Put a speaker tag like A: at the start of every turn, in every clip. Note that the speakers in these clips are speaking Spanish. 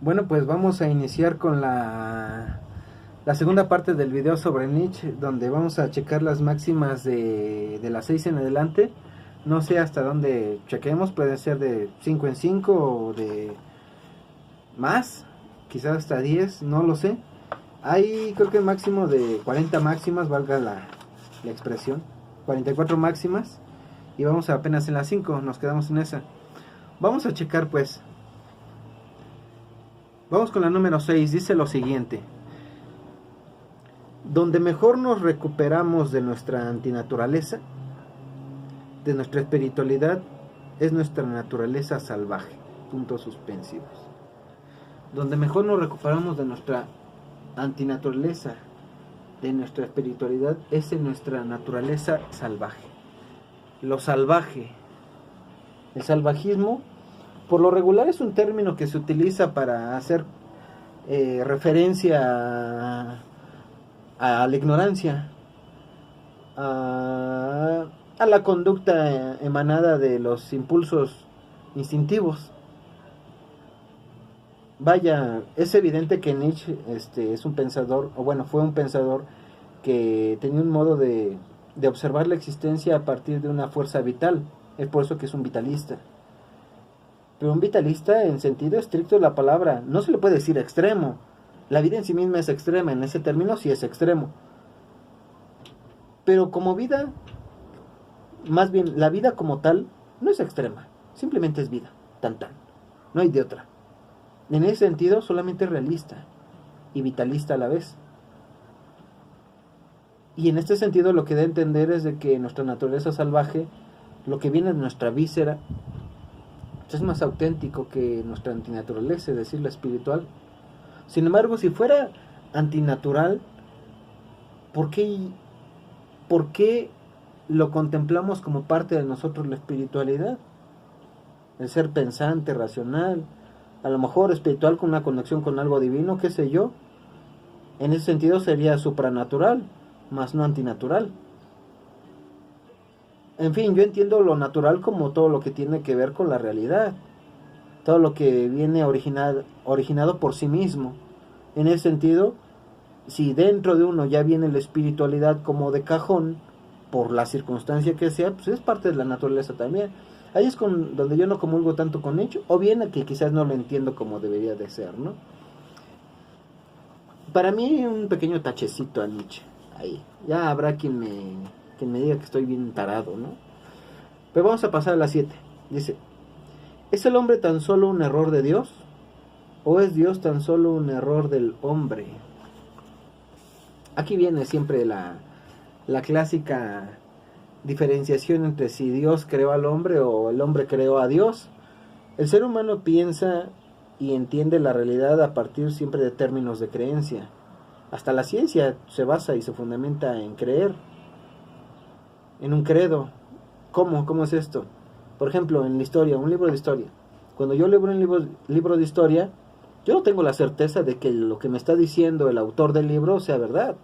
A: Bueno, pues vamos a iniciar con la segunda parte del video sobre Nietzsche, donde vamos a checar las máximas de las 6 en adelante. No sé hasta dónde chequemos, puede ser de 5 en 5 o de más, quizás hasta 10, no lo sé. Hay creo que máximo de 40 máximas, valga la expresión, 44 máximas, y vamos apenas en las 5, nos quedamos en esa. Vamos a checar pues. Vamos con la número 6, dice lo siguiente. Donde mejor nos recuperamos de nuestra antinaturaleza, de nuestra espiritualidad, es nuestra naturaleza salvaje. Puntos suspensivos. Donde mejor nos recuperamos de nuestra antinaturaleza, de nuestra espiritualidad, es en nuestra naturaleza salvaje. Lo salvaje. El salvajismo, por lo regular, es un término que se utiliza para hacer referencia a la ignorancia, a la conducta emanada de los impulsos instintivos. Vaya, es evidente que Nietzsche es un pensador, o bueno, fue un pensador que tenía un modo de observar la existencia a partir de una fuerza vital. Es por eso que es un vitalista. Pero un vitalista en sentido estricto de la palabra, no se le puede decir extremo. La vida en sí misma es extrema, en ese término sí es extremo. Pero como vida, más bien la vida como tal, no es extrema, simplemente es vida, tan tan, no hay de otra. En ese sentido solamente es realista y vitalista a la vez. Y en este sentido lo que da a entender es de que nuestra naturaleza salvaje, lo que viene de nuestra víscera, es más auténtico que nuestra antinaturaleza, es decir, la espiritual. Sin embargo, si fuera antinatural, ¿por qué lo contemplamos como parte de nosotros la espiritualidad? El ser pensante, racional, a lo mejor espiritual con una conexión con algo divino, qué sé yo. En ese sentido sería supranatural, más no antinatural. En fin, yo entiendo lo natural como todo lo que tiene que ver con la realidad, todo lo que viene originado por sí mismo. En ese sentido, si dentro de uno ya viene la espiritualidad como de cajón, por la circunstancia que sea, pues es parte de la naturaleza también. Ahí es donde yo no comulgo tanto con Nietzsche, o bien que quizás no lo entiendo como debería de ser, ¿no? Para mí hay un pequeño tachecito a Nietzsche, ahí. Ya habrá quien me diga que estoy bien tarado, ¿no? Pero vamos a pasar a la 7. Dice, ¿es el hombre tan solo un error de Dios? ¿O es Dios tan solo un error del hombre? Aquí viene siempre la clásica diferenciación entre si Dios creó al hombre o el hombre creó a Dios. El ser humano piensa y entiende la realidad a partir siempre de términos de creencia. Hasta la ciencia se basa y se fundamenta en creer, en un credo. ¿Cómo? ¿Cómo es esto? Por ejemplo, en la historia, un libro de historia. Cuando yo leo un libro de historia, yo no tengo la certeza de que lo que me está diciendo el autor del libro sea verdad.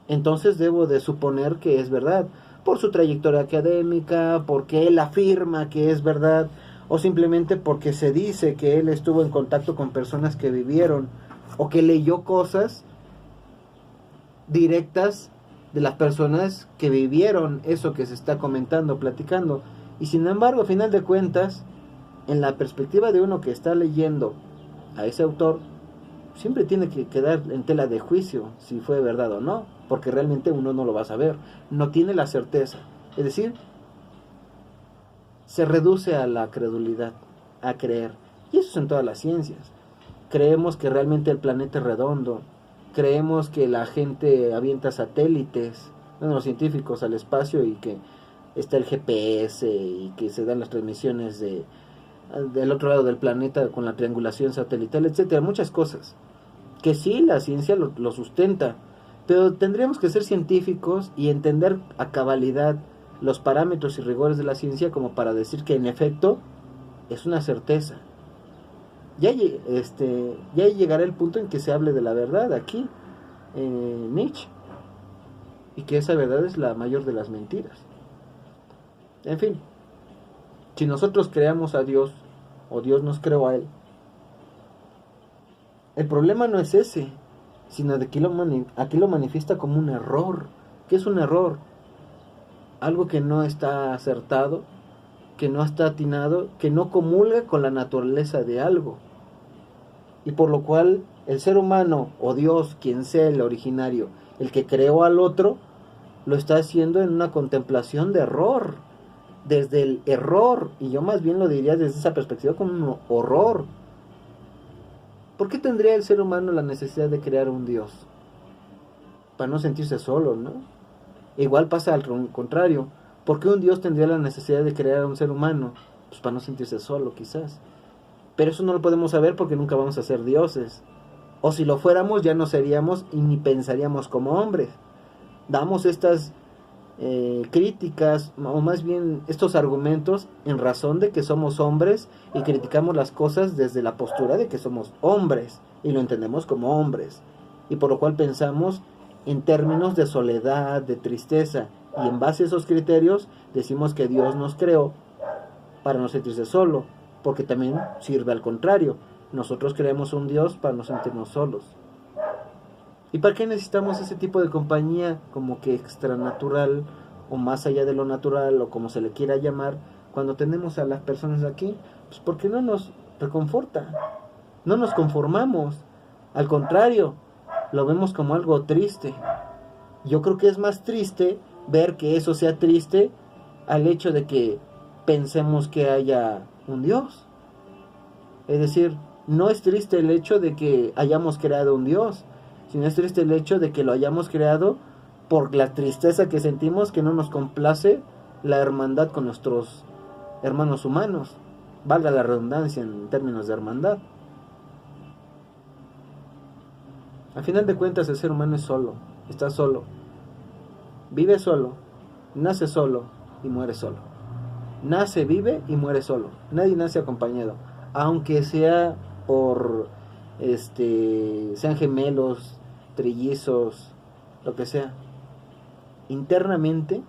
A: Entonces debo de suponer que es verdad, por su trayectoria académica, porque él afirma que es verdad, o simplemente porque se dice que él estuvo en contacto con personas que vivieron, o que leyó cosas directas de las personas que vivieron eso que se está comentando, platicando. Y sin embargo, a final de cuentas, en la perspectiva de uno que está leyendo a ese autor, siempre tiene que quedar en tela de juicio si fue verdad o no, porque realmente uno no lo va a saber, no tiene la certeza. Es decir, se reduce a la credulidad, a creer. Y eso es en todas las ciencias. Creemos que realmente el planeta es redondo, creemos que la gente avienta satélites, bueno, los científicos al espacio, y que está el GPS y que se dan las transmisiones del otro lado del planeta con la triangulación satelital, etcétera, muchas cosas que sí, la ciencia lo sustenta, pero tendríamos que ser científicos y entender a cabalidad los parámetros y rigores de la ciencia como para decir que en efecto es una certeza. Ya llegará el punto en que se hable de la verdad aquí, Nietzsche, y que esa verdad es la mayor de las mentiras. En fin, si nosotros creamos a Dios o Dios nos creó a él, El problema no es ese, sino de que aquí lo manifiesta como un error. ¿Qué es un error? Algo que no está acertado, que no está atinado, que no comulga con la naturaleza de algo. Y por lo cual el ser humano o Dios, quien sea el originario, el que creó al otro, lo está haciendo en una contemplación de error, desde el error, y yo más bien lo diría desde esa perspectiva como un horror. ¿Por qué tendría el ser humano la necesidad de crear un Dios? Para no sentirse solo, ¿no? Igual pasa al contrario. ¿Por qué un Dios tendría la necesidad de crear a un ser humano? Pues para no sentirse solo, quizás. Pero eso no lo podemos saber porque nunca vamos a ser dioses. O si lo fuéramos, ya no seríamos y ni pensaríamos como hombres. Damos estas críticas, o más bien estos argumentos, en razón de que somos hombres y criticamos las cosas desde la postura de que somos hombres y lo entendemos como hombres. Y por lo cual pensamos en términos de soledad, de tristeza. Y en base a esos criterios decimos que Dios nos creó para no sentirse solo, porque también sirve al contrario. Nosotros creamos un Dios para no sentirnos solos. ¿Y para qué necesitamos ese tipo de compañía como que extranatural o más allá de lo natural o como se le quiera llamar cuando tenemos a las personas aquí? Pues porque no nos reconforta, no nos conformamos, al contrario, lo vemos como algo triste. Yo creo que es más triste ver que eso sea triste al hecho de que pensemos que haya un Dios. Es decir, no es triste el hecho de que hayamos creado un Dios, sino es triste el hecho de que lo hayamos creado por la tristeza que sentimos que no nos complace la hermandad con nuestros hermanos humanos, valga la redundancia en términos de hermandad. Al final de cuentas el ser humano es solo, está solo, vive solo, nace solo y muere solo. Nace, vive y muere solo. Nadie nace acompañado, aunque sea por sean gemelos, trillizos, lo que sea. Internamente,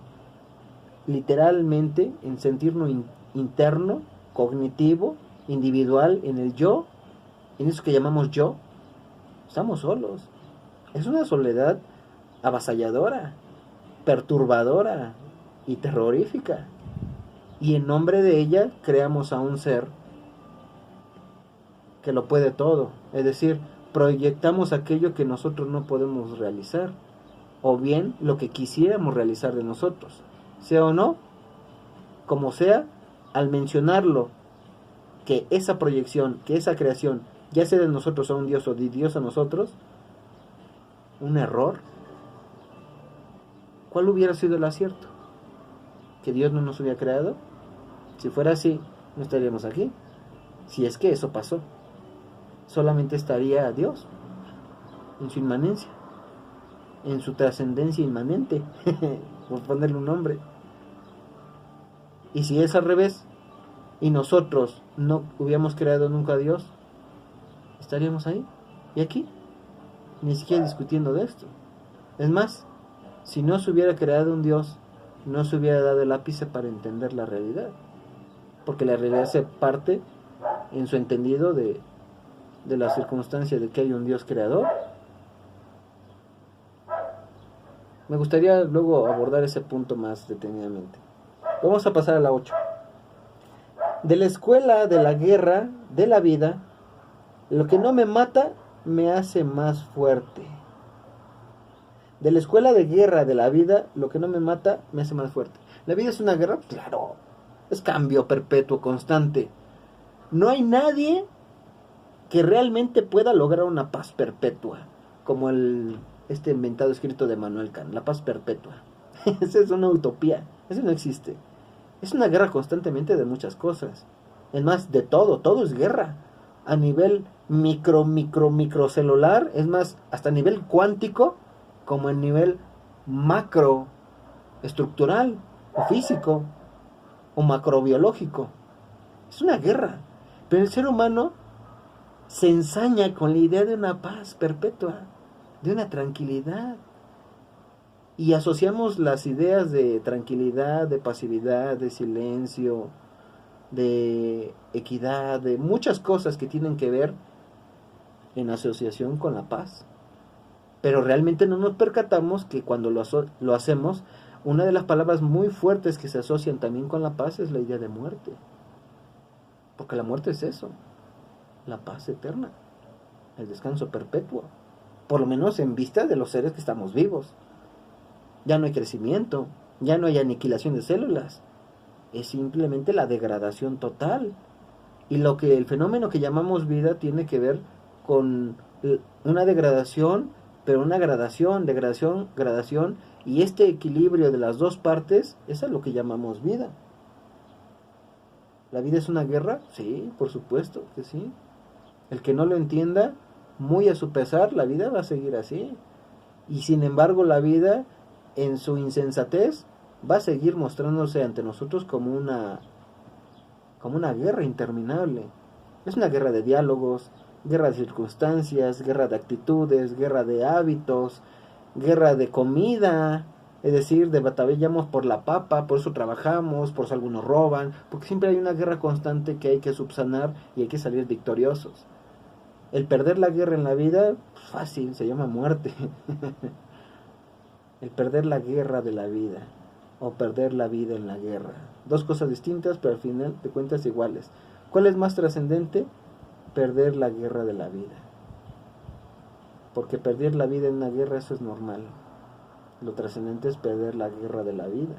A: literalmente, en sentirnos interno, cognitivo, individual, en el yo, en eso que llamamos yo, estamos solos. Es una soledad avasalladora, perturbadora y terrorífica. Y en nombre de ella creamos a un ser que lo puede todo. Es decir, proyectamos aquello que nosotros no podemos realizar, o bien lo que quisiéramos realizar de nosotros, sea o no, como sea, al mencionarlo, que esa proyección, que esa creación, ya sea de nosotros a un Dios o de Dios a nosotros, un error. ¿Cuál hubiera sido el acierto? ¿Que Dios no nos hubiera creado? Si fuera así, no estaríamos aquí. Si es que eso pasó, solamente estaría Dios en su inmanencia, en su trascendencia inmanente, por ponerle un nombre. Y si es al revés, y nosotros no hubiéramos creado nunca a Dios, estaríamos ahí y aquí, ni siquiera discutiendo de esto. Es más, si no se hubiera creado un Dios, no se hubiera dado el ápice para entender la realidad, porque la realidad se parte en su entendido de la circunstancia de que hay un Dios creador. Me gustaría luego abordar ese punto más detenidamente. Vamos a pasar a la 8. De la escuela de la guerra de la vida, lo que no me mata me hace más fuerte. De la escuela de guerra de la vida, lo que no me mata me hace más fuerte. ¿La vida es una guerra? Claro, es cambio perpetuo, constante. No hay nadie que realmente pueda lograr una paz perpetua, como este inventado escrito de Manuel Kant, la paz perpetua. Esa es una utopía, eso no existe. Es una guerra constantemente de muchas cosas. Es más, de todo es guerra. A nivel microcelular, es más, hasta a nivel cuántico, como en nivel macro estructural, o físico, o macrobiológico. Es una guerra. Pero el ser humano se ensaña con la idea de una paz perpetua, de una tranquilidad. Y asociamos las ideas de tranquilidad, de pasividad, de silencio, de equidad, de muchas cosas que tienen que ver en asociación con la paz. Pero realmente no nos percatamos que cuando lo hacemos, una de las palabras muy fuertes que se asocian también con la paz es la idea de muerte. Porque la muerte es eso, la paz eterna, el descanso perpetuo. Por lo menos en vista de los seres que estamos vivos. Ya no hay crecimiento, ya no hay aniquilación de células. Es simplemente la degradación total. Y el fenómeno que llamamos vida tiene que ver con una degradación, pero una gradación, gradación, y este equilibrio de las dos partes, eso es lo que llamamos vida. ¿La vida es una guerra? Sí, por supuesto que sí. El que no lo entienda, muy a su pesar, la vida va a seguir así. Y sin embargo, la vida, en su insensatez, va a seguir mostrándose ante nosotros como una guerra interminable. Es una guerra de diálogos, guerra de circunstancias, guerra de actitudes, guerra de hábitos, guerra de comida, es decir, batallamos por la papa, por eso trabajamos, por eso algunos roban, porque siempre hay una guerra constante que hay que subsanar y hay que salir victoriosos. El perder la guerra en la vida, fácil, se llama muerte. El perder la guerra de la vida, o perder la vida en la guerra. Dos cosas distintas, pero al final de cuentas iguales. ¿Cuál es más trascendente? Perder la guerra de la vida. Porque perder la vida en una guerra, eso es normal. Lo trascendente es perder la guerra de la vida.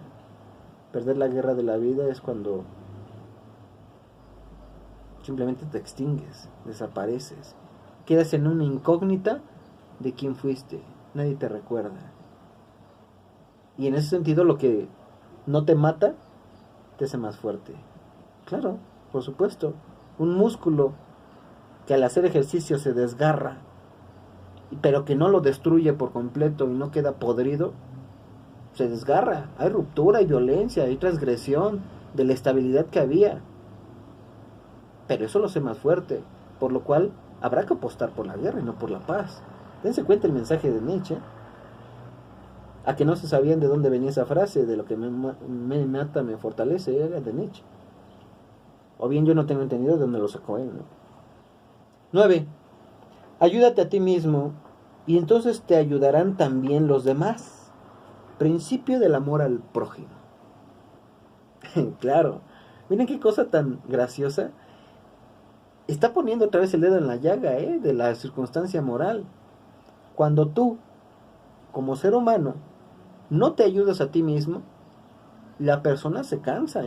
A: Perder la guerra de la vida es cuando simplemente te extingues, desapareces. Quedas en una incógnita de quién fuiste. Nadie te recuerda. Y en ese sentido, lo que no te mata, te hace más fuerte. Claro, por supuesto. Un músculo que al hacer ejercicio se desgarra, pero que no lo destruye por completo y no queda podrido, se desgarra. Hay ruptura, hay violencia, hay transgresión de la estabilidad que había. Pero eso lo hace más fuerte, por lo cual habrá que apostar por la guerra y no por la paz. Dense cuenta el mensaje de Nietzsche. A que no se sabían de dónde venía esa frase, de lo que me mata me fortalece, era de Nietzsche. O bien yo no tengo entendido de dónde lo sacó él, ¿no? 9. Ayúdate a ti mismo y entonces te ayudarán también los demás. Principio del amor al prójimo. Claro, miren qué cosa tan graciosa. Está poniendo otra vez el dedo en la llaga, de la circunstancia moral. Cuando tú, como ser humano, no te ayudas a ti mismo, la persona se cansa,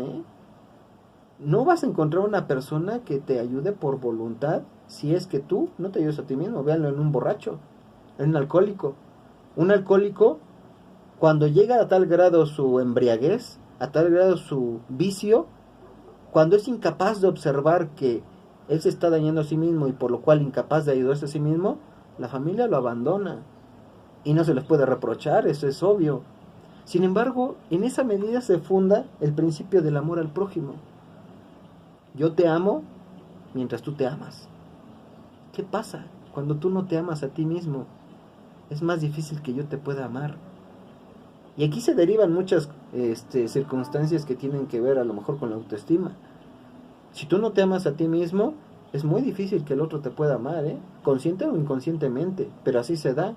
A: No vas a encontrar una persona que te ayude por voluntad si es que tú no te ayudas a ti mismo. Véanlo en un borracho, en un alcohólico. Un alcohólico, cuando llega a tal grado su embriaguez, a tal grado su vicio, cuando es incapaz de observar que él se está dañando a sí mismo y por lo cual incapaz de ayudarse a sí mismo, la familia lo abandona. Y no se les puede reprochar, eso es obvio. Sin embargo, en esa medida se funda el principio del amor al prójimo. Yo te amo mientras tú te amas. ¿Qué pasa cuando tú no te amas a ti mismo? Es más difícil que yo te pueda amar. Y aquí se derivan muchas circunstancias que tienen que ver a lo mejor con la autoestima. Si tú no te amas a ti mismo, es muy difícil que el otro te pueda amar, consciente o inconscientemente, pero así se da.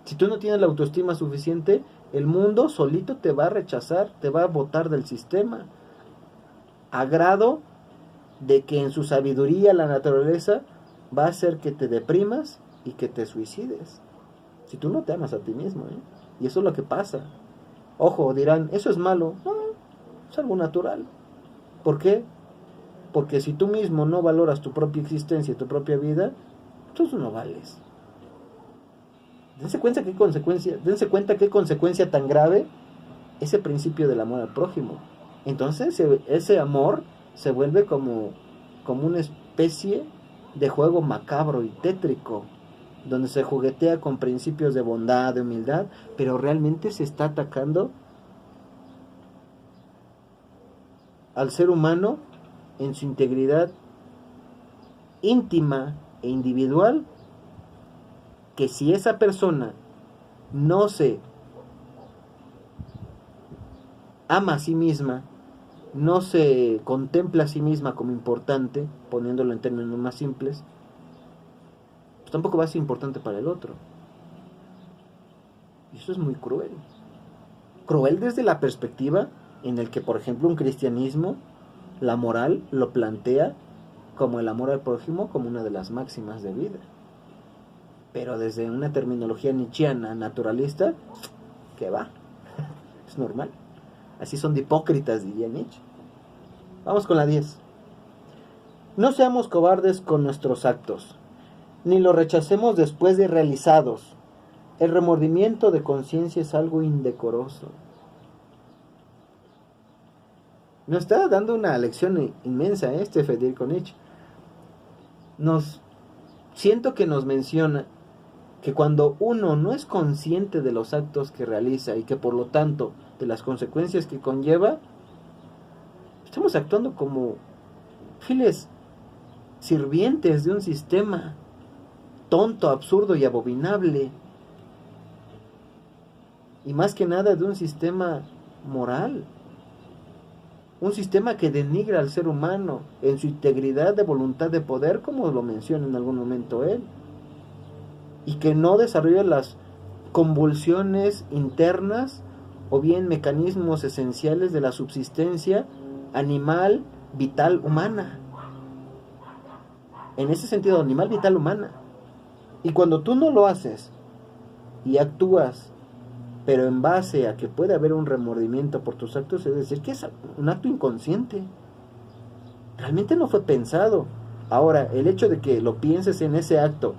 A: Si tú no tienes la autoestima suficiente, el mundo solito te va a rechazar, te va a botar del sistema, a grado de que en su sabiduría la naturaleza va a hacer que te deprimas y que te suicides. Si tú no te amas a ti mismo, y eso es lo que pasa. Ojo, dirán, eso es malo. No, es algo natural. ¿Por qué? Porque si tú mismo no valoras tu propia existencia y tu propia vida, entonces no vales. Dense cuenta qué consecuencia tan grave ese principio del amor al prójimo. Entonces ese amor se vuelve como una especie de juego macabro y tétrico, donde se juguetea con principios de bondad, de humildad, pero realmente se está atacando al ser humano en su integridad íntima e individual, que si esa persona no se ama a sí misma, no se contempla a sí misma como importante, poniéndolo en términos más simples, pues tampoco va a ser importante para el otro. Y eso es muy cruel. Cruel desde la perspectiva en el que, por ejemplo, un cristianismo, la moral lo plantea como el amor al prójimo, como una de las máximas de vida. Pero desde una terminología nietzscheana, naturalista, ¿qué va? Es normal. Así son de hipócritas, diría Nietzsche. Vamos con la 10. No seamos cobardes con nuestros actos, ni los rechacemos después de realizados. El remordimiento de conciencia es algo indecoroso. Nos está dando una lección inmensa Federico Nietzsche. Siento que nos menciona que cuando uno no es consciente de los actos que realiza y que por lo tanto de las consecuencias que conlleva, estamos actuando como fieles sirvientes de un sistema tonto, absurdo y abominable. Y más que nada de un sistema moral. Un sistema que denigra al ser humano en su integridad de voluntad de poder, como lo menciona en algún momento él. Y que no desarrolla las convulsiones internas o bien mecanismos esenciales de la subsistencia animal, vital, humana. En ese sentido, animal, vital, humana. Y cuando tú no lo haces y actúas, pero en base a que puede haber un remordimiento por tus actos, es decir, que es un acto inconsciente. Realmente no fue pensado. Ahora, el hecho de que lo pienses en ese acto,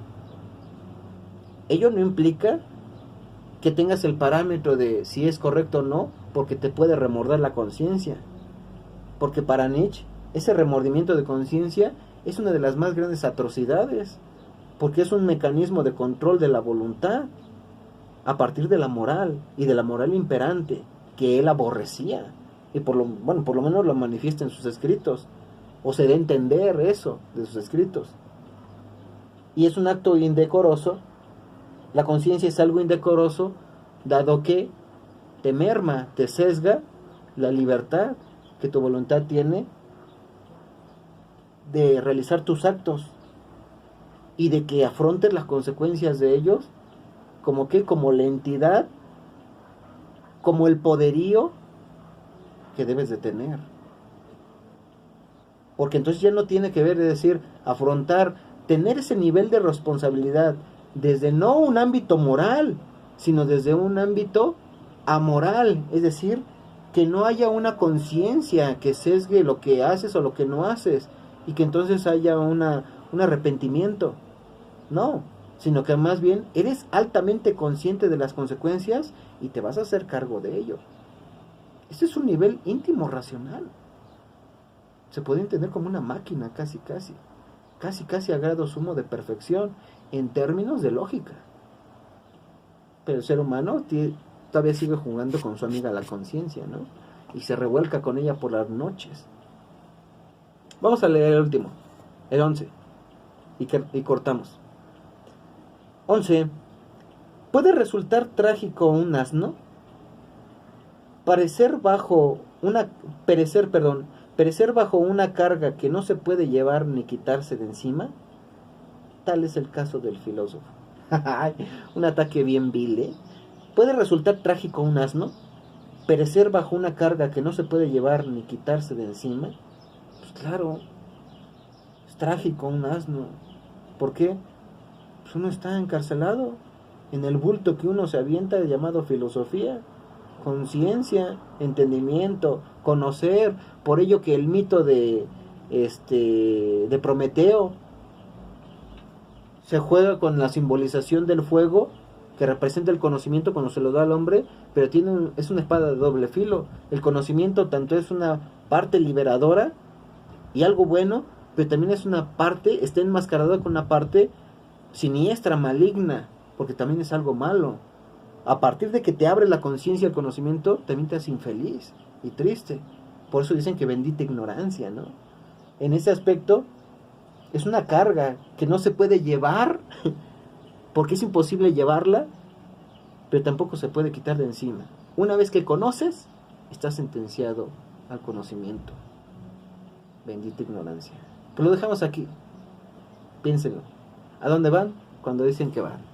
A: ello no implica que tengas el parámetro de si es correcto o no, porque te puede remordar la conciencia. Porque para Nietzsche, ese remordimiento de conciencia es una de las más grandes atrocidades, porque es un mecanismo de control de la voluntad a partir de la moral y de la moral imperante que él aborrecía, y por lo menos lo manifiesta en sus escritos, o se da a entender eso de sus escritos. Y es un acto indecoroso. La conciencia es algo indecoroso, dado que te merma, te sesga la libertad que tu voluntad tiene de realizar tus actos y de que afrontes las consecuencias de ellos como la entidad, como el poderío que debes de tener. Porque entonces ya no tiene que ver de decir, afrontar, tener ese nivel de responsabilidad desde no un ámbito moral, sino desde un ámbito amoral, es decir, que no haya una conciencia que sesgue lo que haces o lo que no haces, y que entonces haya un arrepentimiento. No, sino que más bien eres altamente consciente de las consecuencias y te vas a hacer cargo de ello. Este es un nivel íntimo racional. Se puede entender como una máquina casi a grado sumo de perfección en términos de lógica. Pero el ser humano todavía sigue jugando con su amiga la conciencia, ¿no? Y se revuelca con ella por las noches. Vamos a leer el último, el 11, y cortamos. 11. ¿Puede resultar trágico un asno? Perecer bajo una carga que no se puede llevar ni quitarse de encima. Tal es el caso del filósofo. Un ataque bien vil, ¿eh? ¿Puede resultar trágico un asno? Perecer bajo una carga que no se puede llevar ni quitarse de encima. Pues claro, es trágico un asno. ¿Por qué? Pues uno está encarcelado en el bulto que uno se avienta llamado filosofía, conciencia, entendimiento, conocer. Por ello que el mito de Prometeo se juega con la simbolización del fuego, que representa el conocimiento cuando se lo da al hombre, pero es una espada de doble filo. El conocimiento tanto es una parte liberadora y algo bueno, pero también es una parte, está enmascarada con una parte siniestra, maligna, porque también es algo malo. A partir de que te abre la conciencia el conocimiento, también te hace infeliz y triste. Por eso dicen que bendita ignorancia, ¿no? En ese aspecto, es una carga que no se puede llevar, porque es imposible llevarla, pero tampoco se puede quitar de encima. Una vez que conoces, estás sentenciado al conocimiento. Bendita ignorancia. Pues lo dejamos aquí. Piénsenlo. ¿A dónde van? cuando dicen que van.